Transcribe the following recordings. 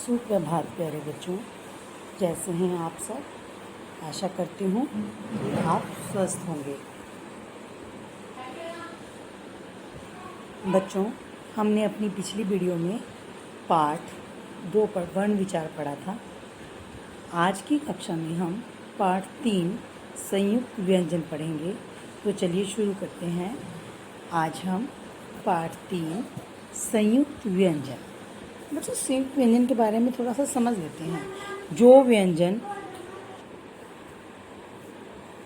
सुप्रभात प्यारे बच्चों, कैसे हैं आप सब। आशा करती हूँ कि आप स्वस्थ होंगे। बच्चों, हमने अपनी पिछली वीडियो में पाठ 2 पर वर्ण विचार पढ़ा था। आज की कक्षा में हम पाठ 3 संयुक्त व्यंजन पढ़ेंगे। तो चलिए शुरू करते हैं। आज हम पाठ 3 संयुक्त व्यंजन। बच्चों, संयुक्त व्यंजन के बारे में थोड़ा सा समझ लेते हैं। जो व्यंजन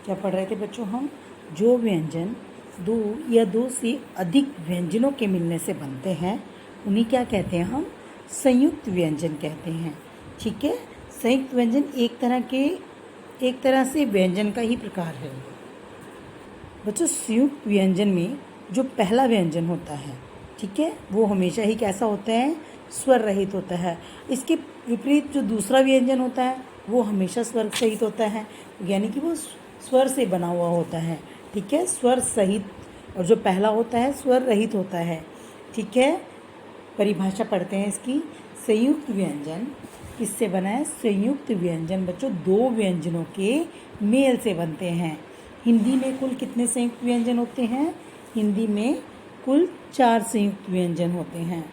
क्या पढ़ रहे थे बच्चों हम? जो व्यंजन दो या दो से अधिक व्यंजनों के मिलने से बनते हैं उन्हें क्या कहते हैं? हम संयुक्त व्यंजन कहते हैं। ठीक है। संयुक्त व्यंजन एक तरह से व्यंजन का ही प्रकार है। बच्चों, संयुक्त व्यंजन में जो पहला व्यंजन होता है, ठीक है, वो हमेशा ही कैसा होता है? स्वर रहित होता है। इसके विपरीत जो दूसरा व्यंजन होता है वो हमेशा स्वर सहित होता है, यानी कि वो स्वर से बना हुआ होता है। ठीक है, स्वर सहित। और जो पहला होता है स्वर रहित होता है। ठीक है। परिभाषा पढ़ते हैं इसकी। संयुक्त व्यंजन किससे बना है? संयुक्त व्यंजन बच्चों दो व्यंजनों के मेल से बनते हैं। हिंदी में कुल कितने संयुक्त व्यंजन होते हैं? हिंदी में कुल 4 संयुक्त व्यंजन होते हैं।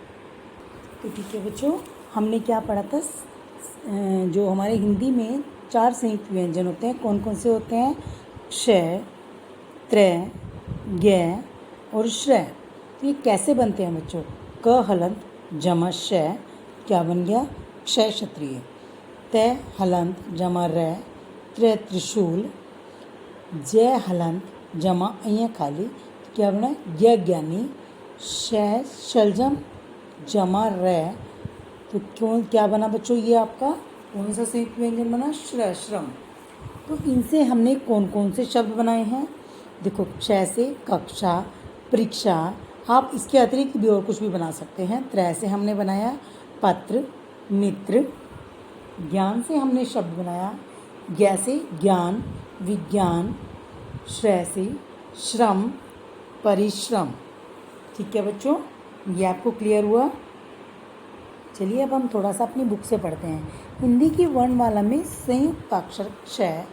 तो ठीक है बच्चों, हमने क्या पढ़ा था? जो हमारे हिंदी में 4 संयुक्त व्यंजन होते हैं, कौन कौन से होते हैं? क्षय, त्रय, ज्ञ और श्रय। तो ये कैसे बनते हैं बच्चों? क हलंत जमा शय क्या बन गया? क्षय क्षत्रिय। तय हलंत जमा रय त्रय त्रिशूल। जय हलंत जमा अय खाली क्या बना? ज्ञ ज्ञानी। शय शलजम जमा रय, तो क्या बना बच्चों? ये आपका कौन सा संयुक्त व्यंजन बना? श्रय श्रम। तो इनसे हमने कौन कौन से शब्द बनाए हैं? देखो, क्षय से कक्षा, परीक्षा। आप इसके अतिरिक्त भी और कुछ भी बना सकते हैं। त्रय से हमने बनाया पत्र, मित्र। ज्ञान से हमने शब्द बनाया ज्ञ से ज्ञान, विज्ञान। श्रय से श्रम, परिश्रम। ठीक है बच्चों, ये आपको क्लियर हुआ? चलिए अब हम थोड़ा सा अपनी बुक से पढ़ते हैं। हिंदी की वर्णमाला में संयुक्त अक्षर क्षय,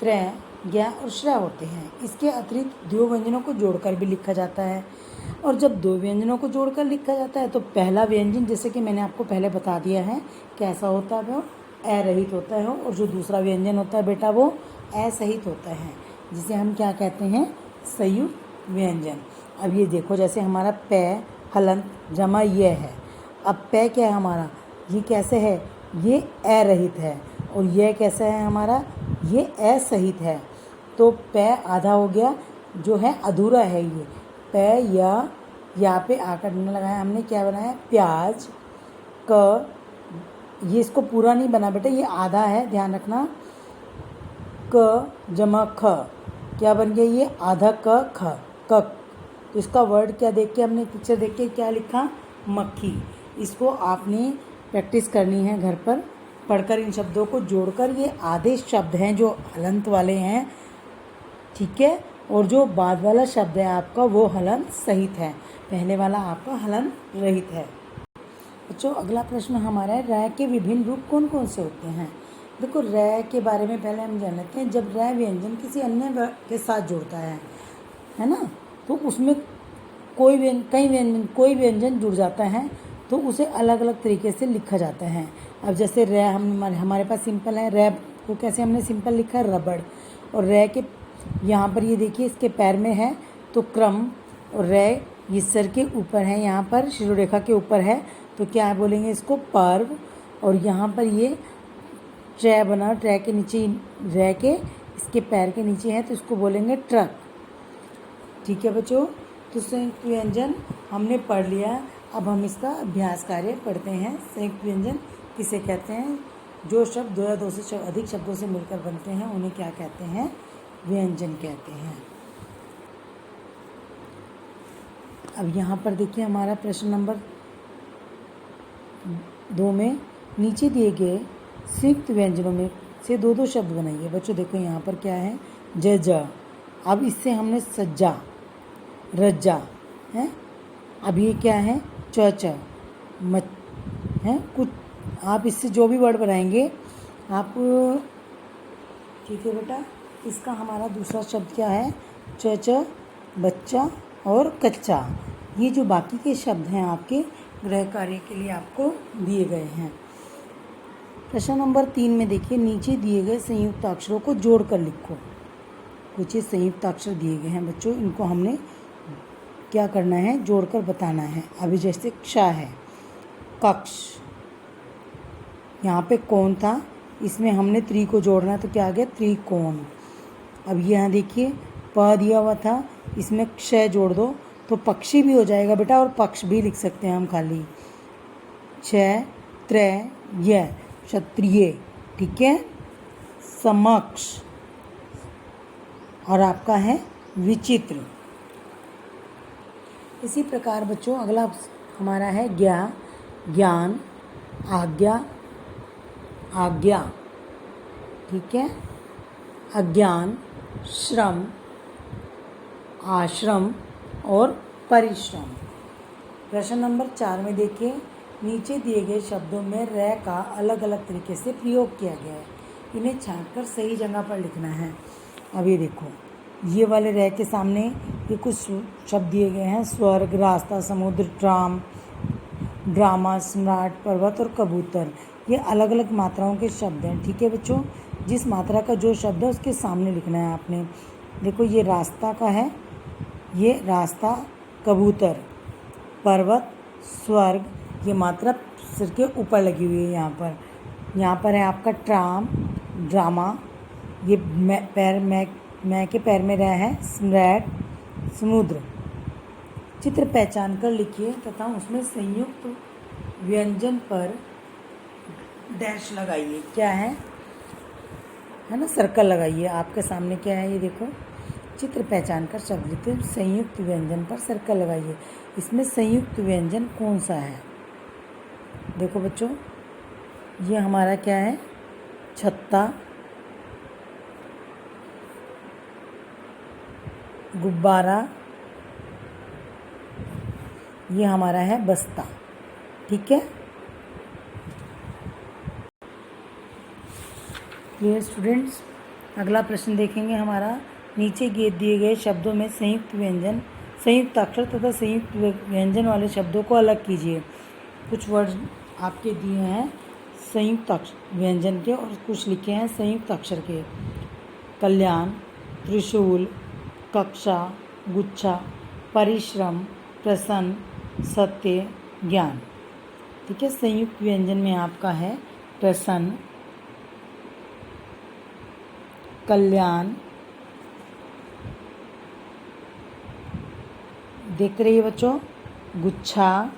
त्रय, ज्ञ और श्रय होते हैं। इसके अतिरिक्त 2 व्यंजनों को जोड़कर भी लिखा जाता है। और जब 2 व्यंजनों को जोड़कर लिखा जाता है तो पहला व्यंजन, जैसे कि मैंने आपको पहले बता दिया है, कैसा होता है? वो अरहित होता है। और जो दूसरा व्यंजन होता है बेटा वो असहित होता है, जिसे हम क्या कहते हैं? संयुक्त व्यंजन। अब ये देखो, जैसे हमारा प हलंत जमा ये है। अब प क्या है हमारा? ये कैसे है? ये अरहित है। और यह कैसा है हमारा? ये असहित है। तो प आधा हो गया, जो है अधूरा है। ये प या यहाँ पे आकर न लगाया हमने, क्या बनाया? प्याज। क, ये इसको पूरा नहीं बना बेटा, ये आधा है, ध्यान रखना। क जमा ख क्या बन गया? ये आधा क ख कक। तो इसका वर्ड क्या देख के हमने, पिक्चर देख के क्या लिखा? मक्खी। इसको आपने प्रैक्टिस करनी है घर पर पढ़कर, इन शब्दों को जोड़कर। ये आधे शब्द हैं जो हलंत वाले हैं, ठीक है। और जो बाद वाला शब्द है आपका वो हलंत सहित है, पहले वाला आपका हलंत रहित है। बच्चों, अगला प्रश्न हमारा है, रय के विभिन्न रूप कौन कौन से होते हैं? देखो, रय के बारे में पहले हम जान लेते हैं। जब रय व्यंजन किसी अन्य के साथ जुड़ता है ना, तो उसमें कोई व्यंजन जुड़ जाता है तो उसे अलग अलग तरीके से लिखा जाता है। अब जैसे रै हमारे पास सिंपल है। रै को कैसे हमने सिंपल लिखा है? रबड़। और रै के यहाँ पर ये देखिए, इसके पैर में है तो क्रम। और रै ये सर के ऊपर है, यहाँ पर शिरोरेखा के ऊपर है, तो क्या बोलेंगे इसको? पर्व। और यहाँ पर ये ट्रै बना, ट्रै के नीचे रै के इसके पैर के नीचे है तो इसको बोलेंगे ट्रक। ठीक है बच्चों, तो संयुक्त व्यंजन हमने पढ़ लिया। अब हम इसका अभ्यास कार्य पढ़ते हैं। संयुक्त व्यंजन किसे कहते हैं? जो शब्द 2 या 2 से अधिक शब्दों से मिलकर बनते हैं उन्हें क्या कहते हैं? व्यंजन कहते हैं। अब यहाँ पर देखिए, हमारा प्रश्न नंबर 2 में नीचे दिए गए संयुक्त व्यंजनों में से 2-2 शब्द बनाइए। बच्चों देखो, यहाँ पर क्या है? ज। अब इससे हमने सज्जा, रज्जा है। अब ये क्या है? च है कुछ आप इससे जो भी वर्ड बनाएंगे आप, ठीक है बेटा। इसका हमारा दूसरा शब्द क्या है? च, बच्चा और कच्चा। ये जो बाकी के शब्द हैं आपके गृह कार्य के लिए आपको दिए गए हैं। प्रश्न नंबर 3 में देखिए, नीचे दिए गए संयुक्त अक्षरों को जोड़कर लिखो। कुछ संयुक्त अक्षर दिए गए हैं बच्चों, इनको हमने क्या करना है? जोड़कर बताना है। अभी जैसे क्ष है, कक्ष, यहाँ पे कोण था, इसमें हमने त्रि को जोड़ना है तो क्या आ गया? त्रिकोण। अब यहाँ देखिए प दिया हुआ था, इसमें क्षय जोड़ दो तो पक्षी भी हो जाएगा बेटा, और पक्ष भी लिख सकते हैं हम खाली। क्षत्रिय, क्षत्रिय, ठीक है। समक्ष, और आपका है विचित्र। इसी प्रकार बच्चों अगला हमारा है ज्ञान, आज्ञा, आज्ञा, ठीक है। अज्ञान, श्रम, आश्रम और परिश्रम। प्रश्न नंबर 4 में देखिए, नीचे दिए गए शब्दों में र का अलग अलग तरीके से प्रयोग किया गया है, इन्हें छांटकर सही जगह पर लिखना है। अब ये देखो, ये वाले र के सामने ये कुछ शब्द दिए गए हैं: स्वर्ग, रास्ता, समुद्र, ट्राम, ड्रामा, सम्राट, पर्वत और कबूतर। ये अलग अलग मात्राओं के शब्द हैं, ठीक है बच्चों। जिस मात्रा का जो शब्द है उसके सामने लिखना है आपने। देखो ये रास्ता का है, ये रास्ता, कबूतर, पर्वत, स्वर्ग, ये मात्रा सिर के ऊपर लगी हुई है यहाँ पर है आपका ट्राम, ड्रामा, ये मैं के पैर में रह है सम्राट, समुद्र। चित्र पहचान कर लिखिए तथा उसमें संयुक्त व्यंजन पर डैश लगाइए। क्या है ना, सर्कल लगाइए। आपके सामने क्या है, ये देखो, चित्र पहचान कर शब्द लिखिए, संयुक्त व्यंजन पर सर्कल लगाइए। इसमें संयुक्त व्यंजन कौन सा है? देखो बच्चों, ये हमारा क्या है? छत्ता, गुब्बारा, ये हमारा है बस्ता, ठीक है। Clear students? अगला प्रश्न देखेंगे हमारा, नीचे दिए गए शब्दों में संयुक्त अक्षर तथा संयुक्त व्यंजन वाले शब्दों को अलग कीजिए। कुछ वर्ड आपके दिए हैं संयुक्त व्यंजन के और कुछ लिखे हैं संयुक्त अक्षर के। कल्याण, त्रिशूल, कक्षा, गुच्छा, परिश्रम, प्रसन्न, सत्य, ज्ञान, ठीक है। संयुक्त व्यंजन में आपका है प्रसन्न, कल्याण, देखते रहिए बच्चों, गुच्छा,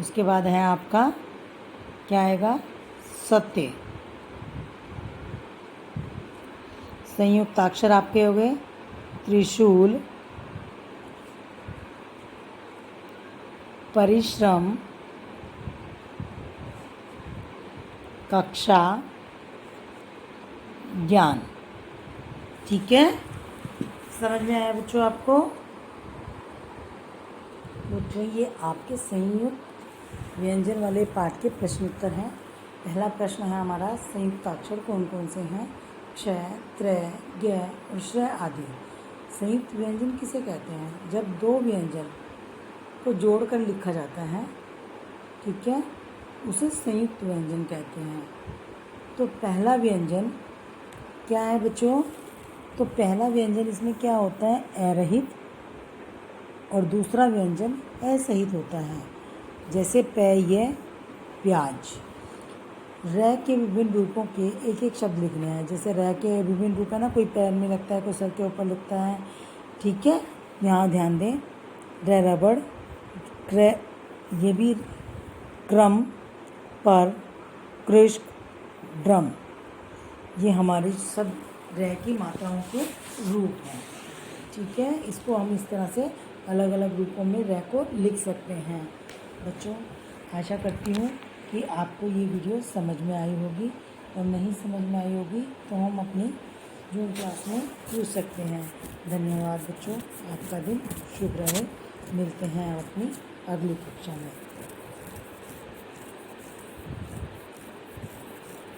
उसके बाद है आपका क्या आएगा? सत्य। संयुक्त अक्षर आपके हो गए त्रिशूल, परिश्रम, कक्षा, ज्ञान, ठीक है। समझ में आया बच्चों आपको? बच्चों ये आपके संयुक्त व्यंजन वाले पाठ के प्रश्न उत्तर हैं। पहला प्रश्न है हमारा, संयुक्त अक्षर कौन कौन से हैं? क्ष, त्रय, ज्ञ और श्रय आदि। संयुक्त व्यंजन किसे कहते हैं? जब दो व्यंजन को जोड़कर लिखा जाता है, ठीक है, उसे संयुक्त व्यंजन कहते हैं। तो पहला व्यंजन क्या है बच्चों? तो पहला व्यंजन इसमें क्या होता है? अरहित, और दूसरा व्यंजन असहित होता है। जैसे पेय, प्याज। र के विभिन्न रूपों के एक एक शब्द लिखने हैं। जैसे र के विभिन्न रूप है ना, कोई पैर में लगता है, कोई सर के ऊपर लगता है, ठीक है। यहाँ ध्यान दें, र रबड़, क्र, ये भी क्रम, पर, कृष्ण, ड्रम, ये हमारी सब र की मात्राओं के रूप हैं, ठीक है। इसको हम इस तरह से अलग अलग रूपों में र को लिख सकते हैं। बच्चों, आशा करती हूँ कि आपको ये वीडियो समझ में आई होगी, और नहीं समझ में आई होगी तो हम अपनी जून क्लास में पूछ सकते हैं। धन्यवाद बच्चों, आपका दिन शुभ रहे। मिलते हैं अपनी अगली कक्षा में।